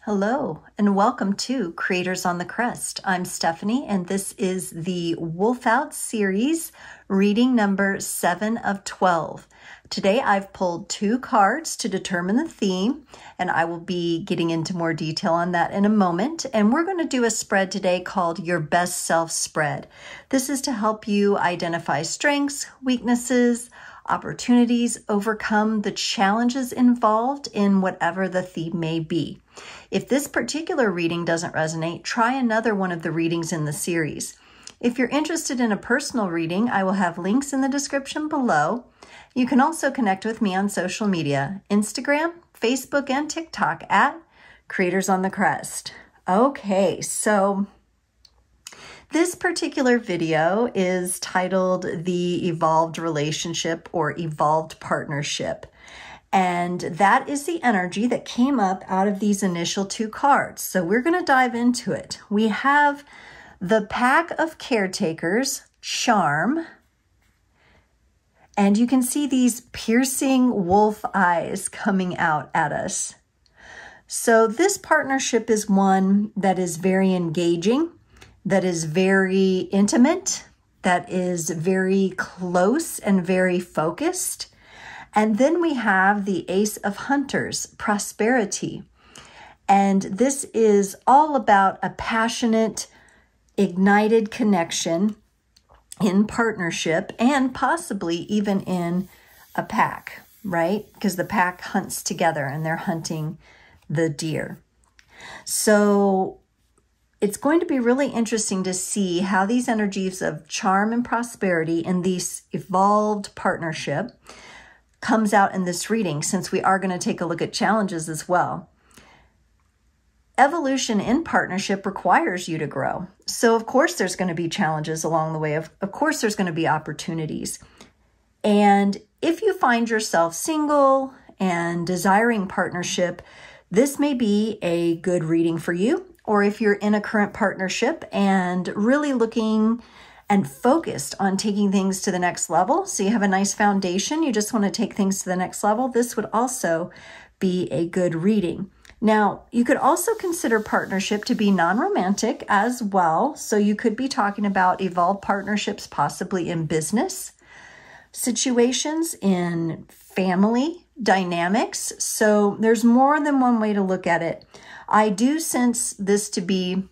Hello and welcome to Creators on the Crest. I'm Stephanie and this is the Wolf Out series, reading number 7 of 12. Today I've pulled 2 cards to determine the theme, and I will be getting into more detail on that in a moment. And we're going to do a spread today called Your Best Self Spread. This is to help you identify strengths, weaknesses, opportunities, overcome the challenges involved in whatever the theme may be. If this particular reading doesn't resonate, try another one of the readings in the series. If you're interested in a personal reading, I will have links in the description below. You can also connect with me on social media, Instagram, Facebook, and TikTok at Creators on the Crest. Okay, so this particular video is titled The Evolved Relationship or Evolved Partnership. And that is the energy that came up out of these initial 2 cards. So we're going to dive into it. We have the Pack of Caretakers, Charm. And you can see these piercing wolf eyes coming out at us. So this partnership is one that is very engaging, that is very intimate, that is very close and very focused. And then we have the Ace of Hunters, Prosperity. And this is all about a passionate, ignited connection in partnership and possibly even in a pack, right? Because the pack hunts together and they're hunting the deer. So it's going to be really interesting to see how these energies of charm and prosperity in this evolved partnership comes out in this reading, since we are going to take a look at challenges as well. Evolution in partnership requires you to grow. So of course there's going to be challenges along the way. Of course there's going to be opportunities. And if you find yourself single and desiring partnership, this may be a good reading for you. Or if you're in a current partnership and really looking and focused on taking things to the next level, so you have a nice foundation, you just want to take things to the next level, this would also be a good reading. Now, you could also consider partnership to be non-romantic as well. So you could be talking about evolved partnerships, possibly in business situations, in family dynamics. So there's more than one way to look at it. I do sense this to be,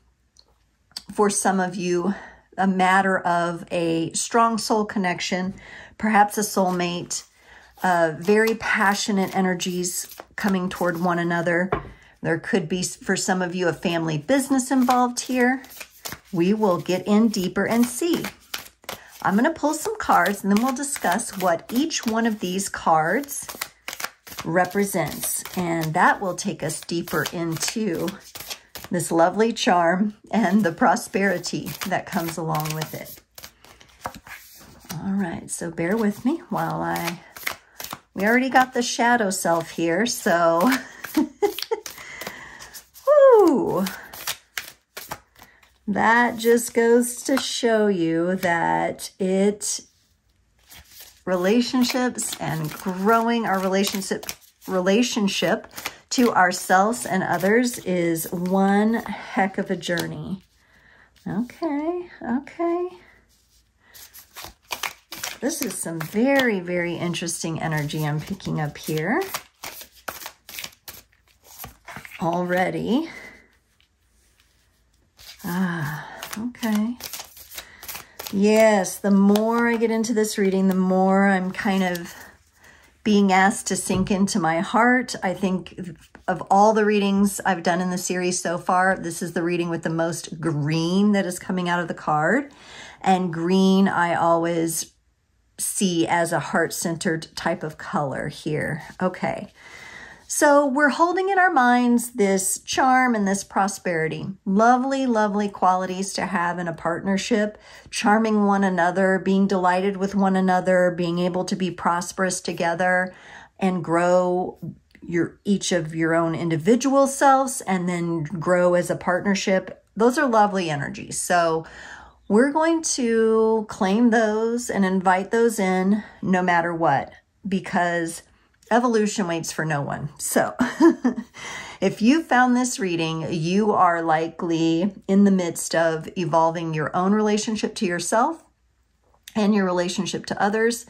for some of you, a matter of a strong soul connection, perhaps a soulmate, very passionate energies coming toward one another. There could be, for some of you, a family business involved here. We will get in deeper and see. I'm going to pull some cards and then we'll discuss what each one of these cards represents. And that will take us deeper into this lovely charm and the prosperity that comes along with it. All right, so bear with me while we already got the shadow self here, so whoo, that just goes to show you that relationships and growing our relationship to ourselves and others is one heck of a journey. Okay. This is some very, very interesting energy I'm picking up here already. Okay. Yes, the more I get into this reading, the more I'm kind of being asked to sink into my heart. I think of all the readings I've done in the series so far, this is the reading with the most green that is coming out of the card. And green I always see as a heart-centered type of color here. Okay. So we're holding in our minds this charm and this prosperity. Lovely, lovely qualities to have in a partnership, charming one another, being delighted with one another, being able to be prosperous together and grow each of your own individual selves and then grow as a partnership. Those are lovely energies. So we're going to claim those and invite those in no matter what, because evolution waits for no one. So If you found this reading, you are likely in the midst of evolving your own relationship to yourself and your relationship to others.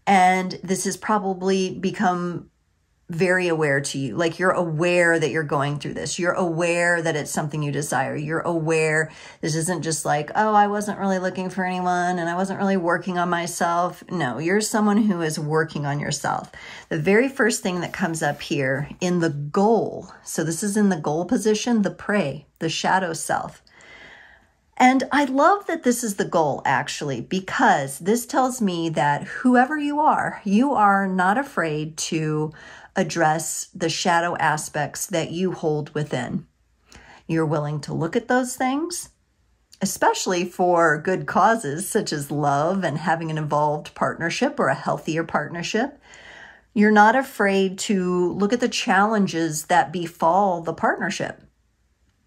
And this has probably become very aware to you. Like, you're aware that you're going through this. You're aware that it's something you desire. You're aware this isn't just like, oh, I wasn't really looking for anyone and I wasn't really working on myself. No, you're someone who is working on yourself. The very first thing that comes up here in the goal, so this is in the goal position, the prey, the shadow self. And I love that this is the goal, actually, because this tells me that whoever you are not afraid to address the shadow aspects that you hold within. You're willing to look at those things, especially for good causes such as love and having an evolved partnership or a healthier partnership. You're not afraid to look at the challenges that befall the partnership,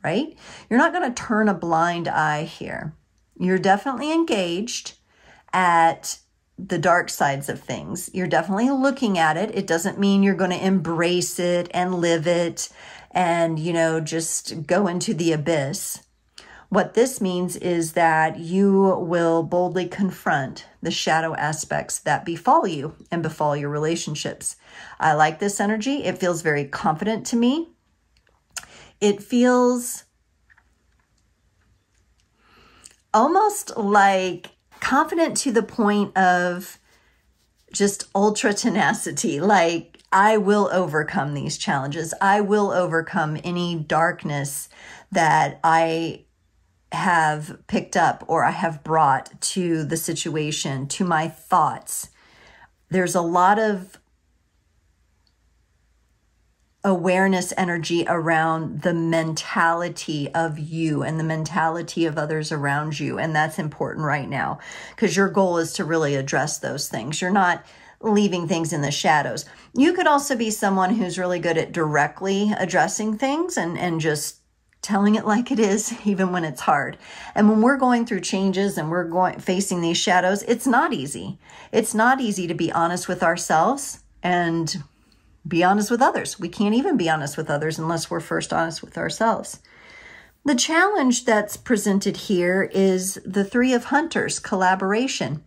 right? You're not going to turn a blind eye here. You're definitely engaged at the dark sides of things. You're definitely looking at it. It doesn't mean you're going to embrace it and live it and, just go into the abyss. What this means is that you will boldly confront the shadow aspects that befall you and befall your relationships. I like this energy. It feels very confident to me. It feels almost like confident to the point of just ultra tenacity. Like, I will overcome these challenges. I will overcome any darkness that I have picked up or I have brought to the situation, to my thoughts. There's a lot of awareness energy around the mentality of you and the mentality of others around you. And that's important right now because your goal is to really address those things. You're not leaving things in the shadows. You could also be someone who's really good at directly addressing things and just telling it like it is, even when it's hard. And when we're going through changes and we're facing these shadows, it's not easy. It's not easy to be honest with ourselves and be honest with others. We can't even be honest with others unless we're first honest with ourselves. The challenge that's presented here is the Three of Hunters, collaboration.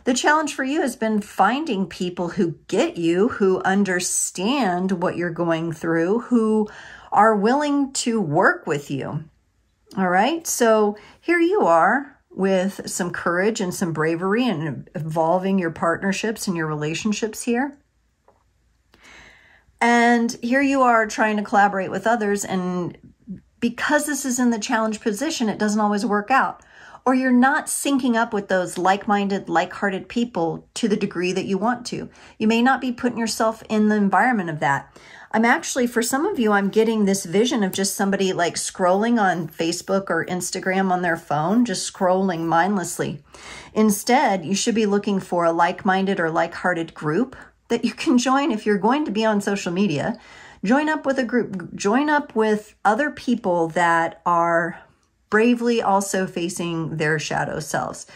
The challenge for you has been finding people who get you, who understand what you're going through, who are willing to work with you. All right, so here you are with some courage and some bravery and evolving your partnerships and your relationships here. And here you are trying to collaborate with others, and because this is in the challenge position, it doesn't always work out. Or you're not syncing up with those like-minded, like-hearted people to the degree that you want to. You may not be putting yourself in the environment of that. I'm actually, for some of you, I'm getting this vision of just somebody like scrolling on Facebook or Instagram on their phone, just scrolling mindlessly. Instead, you should be looking for a like-minded or like-hearted group that you can join. If you're going to be on social media, join up with a group, join up with other people that are bravely also facing their shadow selves.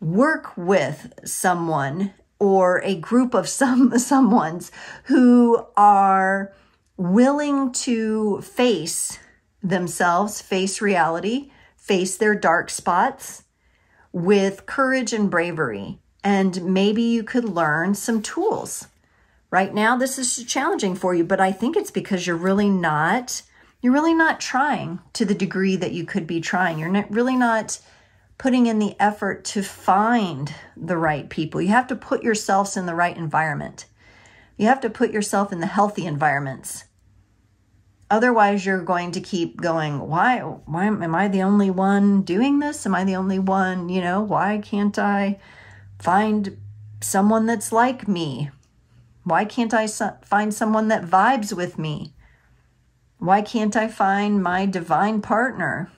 Work with someone or a group of someones who are willing to face themselves, face reality, face their dark spots with courage and bravery. And maybe you could learn some tools. Right now, this is challenging for you, but I think it's because you're really not trying to the degree that you could be trying. You're really not putting in the effort to find the right people. You have to put yourselves in the right environment. You have to put yourself in the healthy environments. Otherwise, you're going to keep going, why am I the only one doing this? Am I the only one, why can't I find someone that's like me? Why can't I find someone that vibes with me? Why can't I find my divine partner?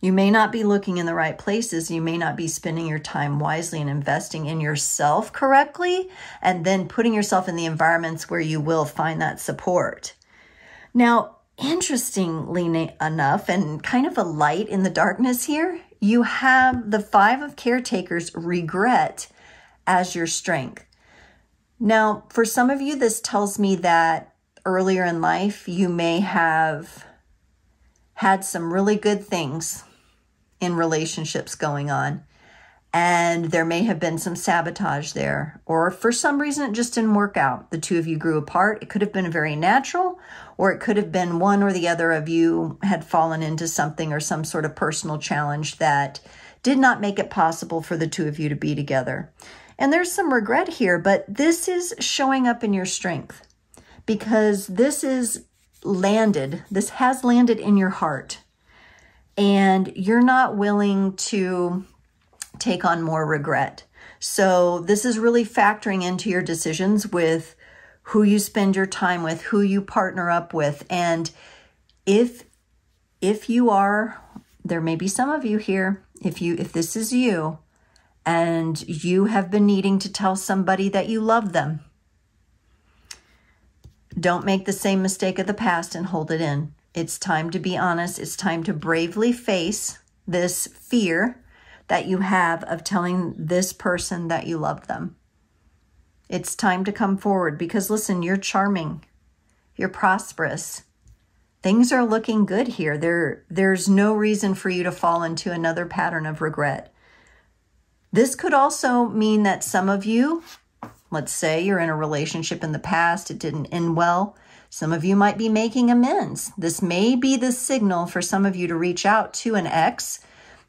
You may not be looking in the right places. You may not be spending your time wisely and investing in yourself correctly, and then putting yourself in the environments where you will find that support. Now, interestingly enough, and kind of a light in the darkness here, you have the Five of Caretakers, regret, as your strength. Now, for some of you, this tells me that earlier in life, you may have had some really good things in relationships going on, and there may have been some sabotage there, or for some reason it just didn't work out. The two of you grew apart. It could have been very natural, or it could have been one or the other of you had fallen into something or some sort of personal challenge that did not make it possible for the two of you to be together. And there's some regret here, but this is showing up in your strength, because this has landed in your heart, and you're not willing to take on more regret. So this is really factoring into your decisions with who you spend your time with, who you partner up with. And if you are, there may be some of you here, if this is you and you have been needing to tell somebody that you love them, don't make the same mistake of the past and hold it in. It's time to be honest. It's time to bravely face this fear that you have of telling this person that you love them. It's time to come forward, because listen, you're charming. You're prosperous. Things are looking good here. There's no reason for you to fall into another pattern of regret. This could also mean that some of you, let's say you're in a relationship in the past, it didn't end well. Some of you might be making amends. This may be the signal for some of you to reach out to an ex.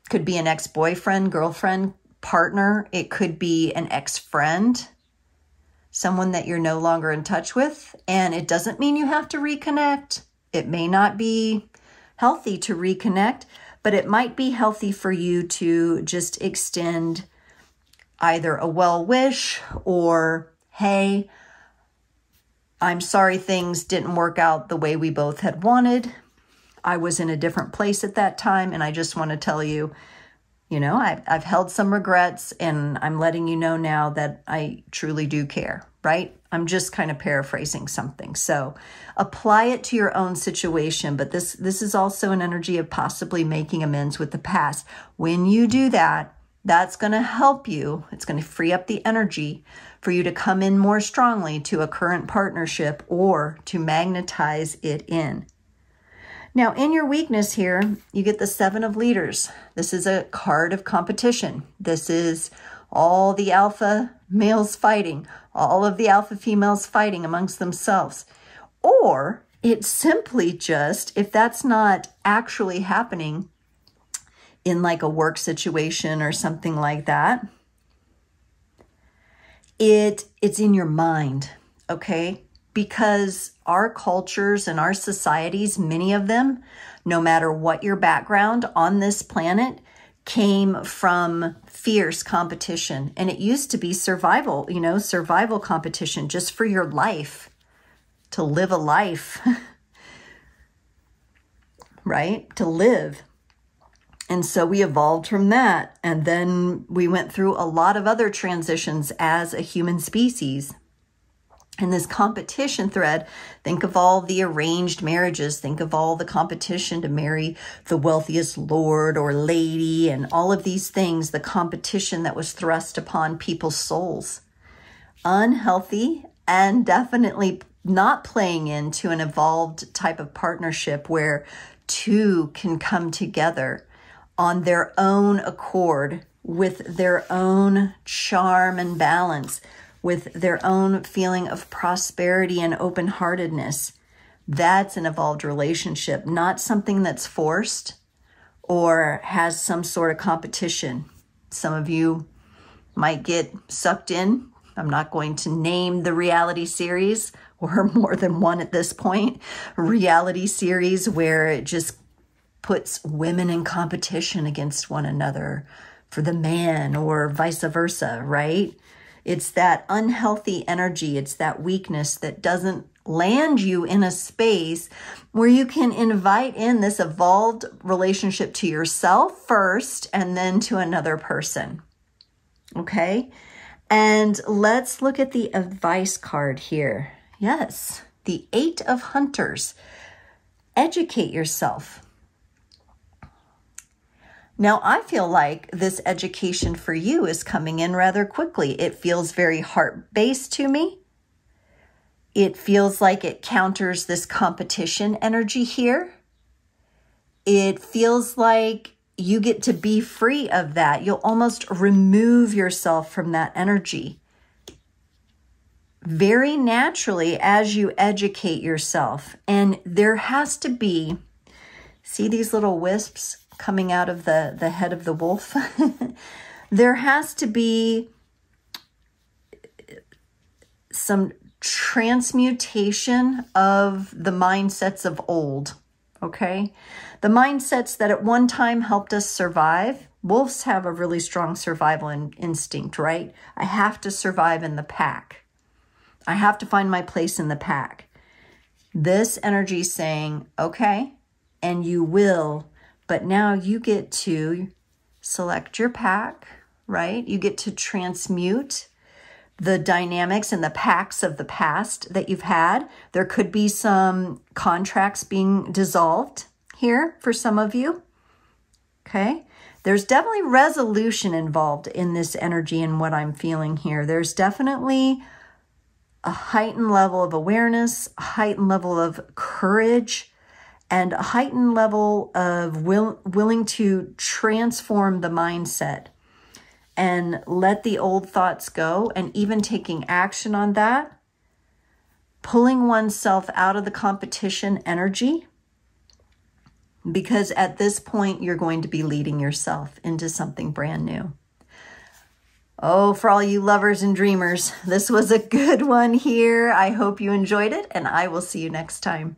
Could be an ex-boyfriend, girlfriend, partner. It could be an ex-friend, someone that you're no longer in touch with. And it doesn't mean you have to reconnect. It may not be healthy to reconnect, but it might be healthy for you to just extend either a well wish or, hey, I'm sorry things didn't work out the way we both had wanted. I was in a different place at that time, and I just want to tell you, I've held some regrets, and I'm letting you know now that I truly do care, right? I'm just kind of paraphrasing something. So apply it to your own situation, but this is also an energy of possibly making amends with the past. When you do that, that's going to help you. It's going to free up the energy for you to come in more strongly to a current partnership or to magnetize it in. Now, in your weakness here, you get the Seven of Leaders. This is a card of competition. This is all the alpha males fighting, all of the alpha females fighting amongst themselves. Or it's simply just, if that's not actually happening in like a work situation or something like that, it's in your mind, okay? Because our cultures and our societies, many of them, no matter what your background on this planet, came from fierce competition. And it used to be survival, survival competition just for your life, to live a life, right? To live. And so we evolved from that. And then we went through a lot of other transitions as a human species. And this competition thread, think of all the arranged marriages, think of all the competition to marry the wealthiest lord or lady and all of these things, the competition that was thrust upon people's souls. Unhealthy and definitely not playing into an evolved type of partnership where two can come together on their own accord with their own charm and balance, with their own feeling of prosperity and open-heartedness. That's an evolved relationship, not something that's forced or has some sort of competition. Some of you might get sucked in. I'm not going to name the reality series, or more than one at this point, reality series where it just puts women in competition against one another for the man or vice versa, right? It's that unhealthy energy. It's that weakness that doesn't land you in a space where you can invite in this evolved relationship to yourself first and then to another person. Okay? And let's look at the advice card here. Yes, the Eight of Hunters. Educate yourself. Now, I feel like this education for you is coming in rather quickly. It feels very heart-based to me. It feels like it counters this competition energy here. It feels like you get to be free of that. You'll almost remove yourself from that energy very naturally as you educate yourself. And there has to be, see these little wisps coming out of the head of the wolf? There has to be some transmutation of the mindsets of old, okay? The mindsets that at one time helped us survive. Wolves have a really strong survival instinct, right? I have to survive in the pack. I have to find my place in the pack. This energy is saying, okay, and you will, but now you get to select your pack, right? You get to transmute the dynamics and the packs of the past that you've had. There could be some contracts being dissolved here for some of you, okay? There's definitely resolution involved in this energy and what I'm feeling here. There's definitely a heightened level of awareness, a heightened level of courage, and a heightened level of willing to transform the mindset and let the old thoughts go, and even taking action on that, pulling oneself out of the competition energy, because at this point, you're going to be leading yourself into something brand new. Oh, for all you lovers and dreamers, this was a good one here. I hope you enjoyed it, and I will see you next time.